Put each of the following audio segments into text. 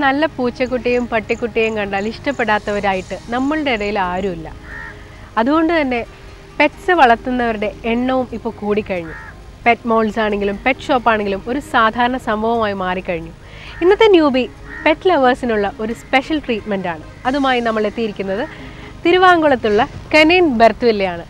നല്ല പൂച്ചക്കുട്ടിയും പട്ടിക്കുട്ടിയും കണ്ടാൽ ഇഷ്ടപ്പെടാത്തവരായിട്ട് നമ്മളുടെ ഇടയിൽ ആരുമില്ല. അതുകൊണ്ട് തന്നെ പെറ്റ്സ് വളർത്തുന്നവരുടെ എണ്ണവും ഇപ്പോൾ കൂടിക്കഴിഞ്ഞു. പെറ്റ് മോൾസ് ആണെങ്കിലും പെറ്റ് ഷോപ്പ് ആണെങ്കിലും ഒരു സാധാരണ സംഭവമായി മാറിക്കഴിഞ്ഞു. ഇന്നത്തെ ന്യൂബി പെറ്റ് ലവേഴ്സിനുള്ള ഒരു സ്പെഷ്യൽ ട്രീറ്റ്മെൻ്റ് ആണ്. അതുമായി നമ്മൾ എത്തിയിരിക്കുന്നത് തിരുവാങ്കുളത്തുള്ള കനൈൻ ബർത്ത് വില്ലയാണ്.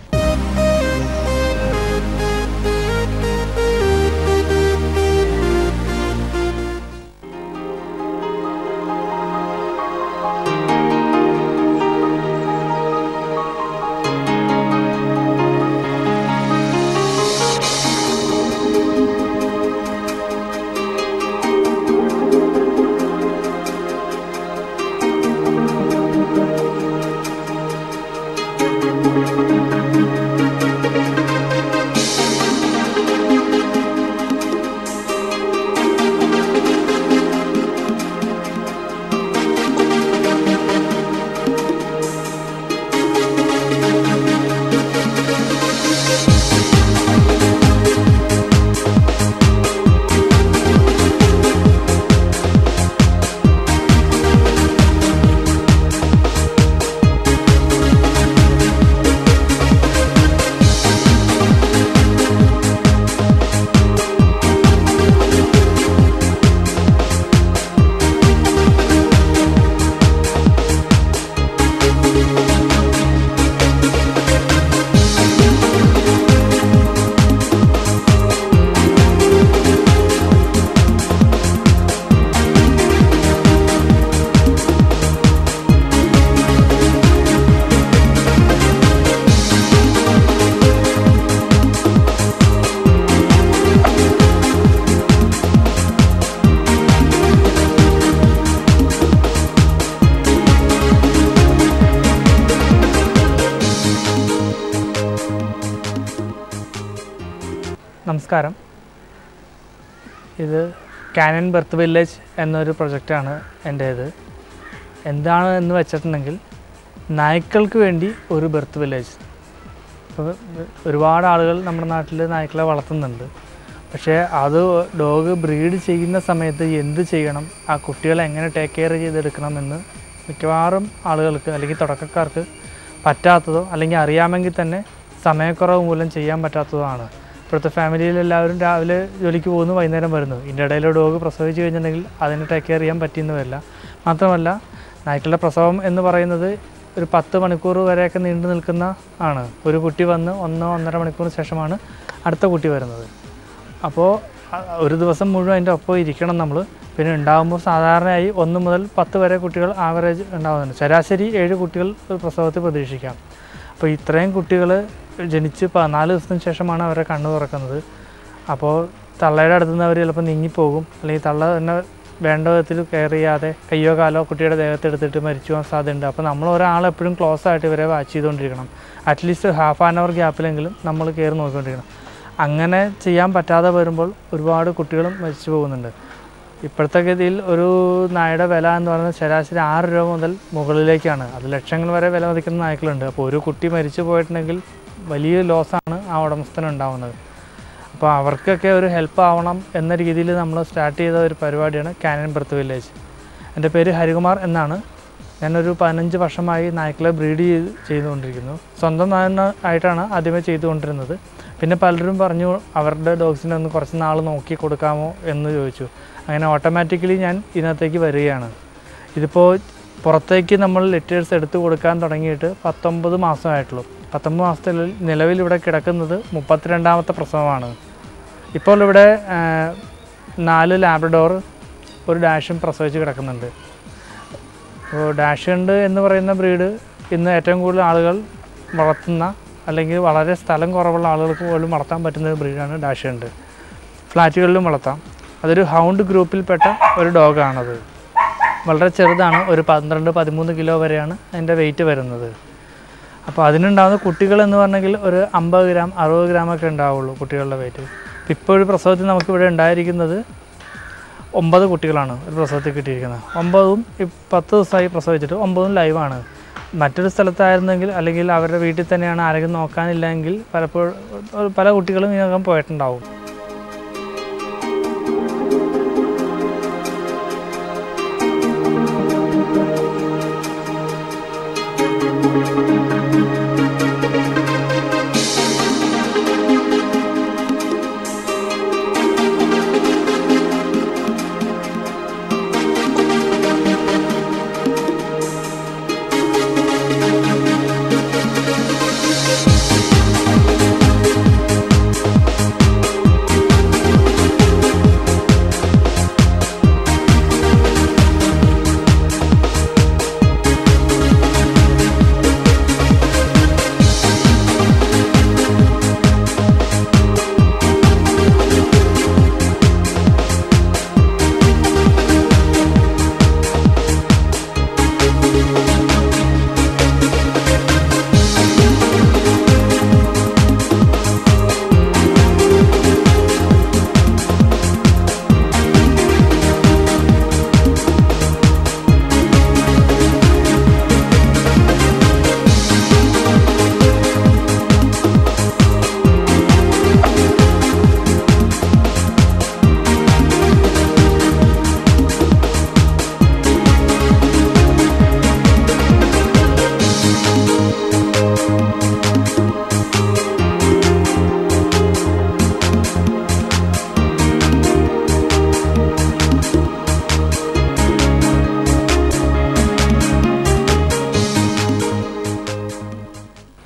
നമസ്കാരം. ഇത് കാനൈൻ ബർത്ത് വില്ലേജ് എന്നൊരു പ്രൊജക്റ്റാണ് എൻ്റേത്. എന്താണ് എന്ന് വെച്ചിട്ടുണ്ടെങ്കിൽ നായ്ക്കൾക്ക് വേണ്ടി ഒരു ബർത്ത് വില്ലേജ്. ഇപ്പോൾ ഒരുപാട് ആളുകൾ നമ്മുടെ നാട്ടിൽ നായ്ക്കളെ വളർത്തുന്നുണ്ട്. പക്ഷേ അത് ഡോഗ് ബ്രീഡ് ചെയ്യുന്ന സമയത്ത് എന്ത് ചെയ്യണം, ആ കുട്ടികളെ എങ്ങനെ ടേക്ക് കെയർ ചെയ്തെടുക്കണമെന്ന് മിക്കവാറും ആളുകൾക്ക് അല്ലെങ്കിൽ തുടക്കക്കാർക്ക് പറ്റാത്തതോ അല്ലെങ്കിൽ അറിയാമെങ്കിൽ തന്നെ സമയക്കുറവ് മൂലം ചെയ്യാൻ പറ്റാത്തതോ ആണ്. ഇപ്പോഴത്തെ ഫാമിലിയിലെല്ലാവരും രാവിലെ ജോലിക്ക് പോകുന്നു, വൈകുന്നേരം വരുന്നു. ഇതിൻ്റെ ഇടയിൽ ഡോഗ് പ്രസവിച്ച് കഴിഞ്ഞിട്ടുണ്ടെങ്കിൽ അതിനെ ടേക്ക് കെയർ ചെയ്യാൻ പറ്റിയെന്ന് വരില്ല. മാത്രമല്ല നായ്ക്കളുടെ പ്രസവം എന്ന് പറയുന്നത് ഒരു 10 മണിക്കൂർ വരെയൊക്കെ നീണ്ടു നിൽക്കുന്ന ആണ്. ഒരു കുട്ടി വന്ന് 1-1.5 മണിക്കൂറിന് ശേഷമാണ് അടുത്ത കുട്ടി വരുന്നത്. അപ്പോൾ ഒരു ദിവസം മുഴുവൻ അതിൻ്റെ ഒപ്പം ഇരിക്കണം നമ്മൾ. പിന്നെ ഉണ്ടാകുമ്പോൾ സാധാരണയായി 1 മുതൽ 10 വരെ കുട്ടികൾ ആവറേജ് ഉണ്ടാകുന്നുണ്ട്. ശരാശരി 7 കുട്ടികൾ പ്രസവത്തിൽ പ്രതീക്ഷിക്കാം. അപ്പോൾ ഇത്രയും കുട്ടികൾ ജനിച്ച് 14 ദിവസത്തിന് ശേഷമാണ് അവരെ കണ്ണ് തുറക്കുന്നത്. അപ്പോൾ തള്ളയുടെ അടുത്ത് നിന്ന് അവർ ചിലപ്പോൾ നീങ്ങിപ്പോകും, അല്ലെങ്കിൽ തള്ള തന്നെ വേണ്ട വിധത്തിൽ കെയർ ചെയ്യാതെ കയ്യോ കാലോ കുട്ടിയുടെ ദേഹത്ത് എടുത്തിട്ട് മരിച്ചു പോകാൻ സാധ്യതയുണ്ട്. അപ്പോൾ നമ്മൾ ഒരാളെപ്പോഴും ക്ലോസ് ആയിട്ട് ഇവരെ വാച്ച് ചെയ്തുകൊണ്ടിരിക്കണം. അറ്റ്ലീസ്റ്റ് ½ ആൻ അവർ ഗ്യാപ്പിലെങ്കിലും നമ്മൾ കെയർ നോക്കിക്കൊണ്ടിരിക്കണം. അങ്ങനെ ചെയ്യാൻ പറ്റാതെ വരുമ്പോൾ ഒരുപാട് കുട്ടികളും മരിച്ചു പോകുന്നുണ്ട്. ഇപ്പോഴത്തെ ഗതിയിൽ ഒരു നായയുടെ വില എന്ന് പറയുന്നത് ശരാശരി 6 രൂപ മുതൽ മുകളിലേക്കാണ്. അത് ലക്ഷങ്ങൾ വരെ വില മതിക്കുന്ന നായ്ക്കളുണ്ട്. അപ്പോൾ ഒരു കുട്ടി മരിച്ചു പോയിട്ടുണ്ടെങ്കിൽ വലിയ ലോസാണ് ആ ഉടമസ്ഥനുണ്ടാവുന്നത്. അപ്പോൾ അവർക്കൊക്കെ ഒരു ഹെൽപ്പ് ആവണം എന്ന രീതിയിൽ നമ്മൾ സ്റ്റാർട്ട് ചെയ്ത ഒരു പരിപാടിയാണ് കാനൈൻ ബർത്ത് വില്ലേജ്. എൻ്റെ പേര് ഹരികുമാർ എന്നാണ്. ഞാനൊരു 15 വർഷമായി നായ്ക്കളെ ബ്രീഡ് ചെയ്തുകൊണ്ടിരിക്കുന്നു. സ്വന്തം ആയിട്ടാണ് ആദ്യമേ ചെയ്തുകൊണ്ടിരുന്നത്. പിന്നെ പലരും പറഞ്ഞു അവരുടെ ഡോഗ്സിനെ ഒന്ന് കുറച്ച് നാൾ നോക്കി കൊടുക്കാമോ എന്ന് ചോദിച്ചു. അങ്ങനെ ഓട്ടോമാറ്റിക്കലി ഞാൻ ഇതിനകത്തേക്ക് വരികയാണ്. ഇതിപ്പോൾ പുറത്തേക്ക് നമ്മൾ ലെറ്റേഴ്സ് എടുത്തു കൊടുക്കാൻ തുടങ്ങിയിട്ട് 19 മാസമായിട്ടുള്ളൂ. 19 മാസത്തിൽ നിലവിൽ ഇവിടെ കിടക്കുന്നത് 32ാമത്തെ പ്രസവമാണ്. ഇപ്പോൾ ഇവിടെ 4 ലാബ്രഡോർ, ഒരു ഡാഷും പ്രസവിച്ച് കിടക്കുന്നുണ്ട്. അപ്പോൾ ഡാഷ് ഉണ്ട് എന്ന് പറയുന്ന ബ്രീഡ് ഇന്ന് ഏറ്റവും കൂടുതൽ ആളുകൾ വളർത്തുന്ന, അല്ലെങ്കിൽ വളരെ സ്ഥലം കുറവുള്ള ആളുകൾക്ക് പോലും വളർത്താൻ പറ്റുന്ന ഒരു ബ്രീഡാണ് ഡാഷ് ഉണ്ട്. ഫ്ലാറ്റുകളിലും വളർത്താം. അതൊരു ഹൗണ്ട് ഗ്രൂപ്പിൽപ്പെട്ട ഒരു ഡോഗാണത്. വളരെ ചെറുതാണ്. ഒരു 12-13 കിലോ വരെയാണ് അതിൻ്റെ വെയിറ്റ് വരുന്നത്. അപ്പോൾ അതിനുണ്ടാകുന്ന കുട്ടികൾ എന്ന് പറഞ്ഞെങ്കിൽ ഒരു 50 ഗ്രാം 60 ഗ്രാമൊക്കെ ഉണ്ടാവുള്ളൂ കുട്ടികളുടെ വെയിറ്റ്. ഇപ്പോൾ ഒരു പ്രസവത്തിൽ നമുക്കിവിടെ ഉണ്ടായിരിക്കുന്നത് 9 കുട്ടികളാണ് ഒരു പ്രസവത്തിൽ കിട്ടിയിരിക്കുന്നത്. 9ഉം 10 ദിവസമായി പ്രസവിച്ചിട്ട് 9ഉം ലൈവാണ്. മറ്റൊരു സ്ഥലത്തായിരുന്നെങ്കിൽ അല്ലെങ്കിൽ അവരുടെ വീട്ടിൽ തന്നെയാണ് ആരെങ്കിലും നോക്കാനില്ലെങ്കിൽ പലപ്പോഴും പല കുട്ടികളും ഇതിനകം പോയിട്ടുണ്ടാവും.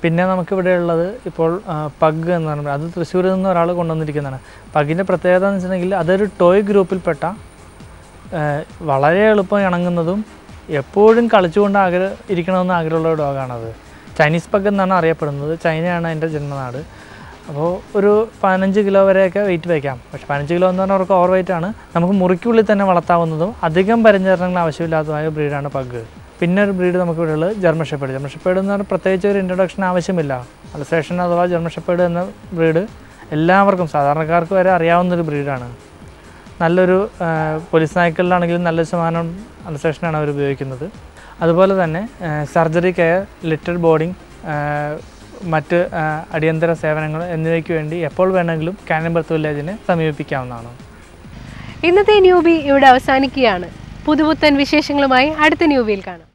പിന്നെ നമുക്കിവിടെ ഉള്ളത് ഇപ്പോൾ പഗ് എന്ന് പറയുമ്പോൾ അത് തൃശ്ശൂരിൽ നിന്ന് ഒരാൾ കൊണ്ടുവന്നിരിക്കുന്നതാണ്. പഗിൻ്റെ പ്രത്യേകത എന്ന് വെച്ചിട്ടുണ്ടെങ്കിൽ അതൊരു ടോയ് ഗ്രൂപ്പിൽപ്പെട്ട വളരെ എളുപ്പം ഇണങ്ങുന്നതും എപ്പോഴും കളിച്ചുകൊണ്ട് ഇരിക്കണമെന്ന് ആഗ്രഹമുള്ള ഡോഗാണത്. ചൈനീസ് പഗ് എന്നാണ് അറിയപ്പെടുന്നത്. ചൈനയാണ് അതിൻ്റെ ജന്മനാട്. അപ്പോൾ ഒരു 15 കിലോ വരെയൊക്കെ വെയിറ്റ് വയ്ക്കാം. പക്ഷേ 15 കിലോ എന്ന് പറഞ്ഞാൽ അവർക്ക് ഓവർ വെയിറ്റ് ആണ്. നമുക്ക് മുറിക്കുള്ളിൽ തന്നെ വളർത്താവുന്നതും അധികം പരിചരണങ്ങൾ ആവശ്യമില്ലാത്തതുമായ ബ്രീഡാണ് പഗ്. പിന്നെ ഒരു ബ്രീഡ് നമുക്കിവിടെ ഉള്ളത് ജർമ്മൻ ഷെപ്പേർഡ്. ജർമ്മൻ ഷെപ്പേർഡ് എന്ന് പറഞ്ഞാൽ പ്രത്യേകിച്ച് ഒരു ഇൻട്രൊഡക്ഷൻ ആവശ്യമില്ല. അലസേഷൻ അഥവാ ജർമ്മൻ ഷെപ്പേർഡ് എന്ന ബ്രീഡ് എല്ലാവർക്കും സാധാരണക്കാർക്ക് വരെ അറിയാവുന്നൊരു ബ്രീഡാണ്. നല്ലൊരു പോലീസ് നായ്ക്കളിലാണെങ്കിലും നല്ല ശതമാനം അലസേഷനാണ് അവർ ഉപയോഗിക്കുന്നത്. അതുപോലെ തന്നെ സർജറി കെയർ, ലിറ്റർ ബോർഡിംഗ്, മറ്റ് അടിയന്തര സേവനങ്ങൾ എന്നിവയ്ക്ക് വേണ്ടി എപ്പോൾ വേണമെങ്കിലും കാനൻ ബർത്ത് വില്ലേജിനെ സമീപിക്കാവുന്നതാണ്. ഇന്നത്തെ ന്യൂബി ഇവിടെ അവസാനിക്കുകയാണ്. പുതുപുത്തൻ വിശേഷങ്ങളുമായി അടുത്ത ന്യൂബിയിൽ കാണാം.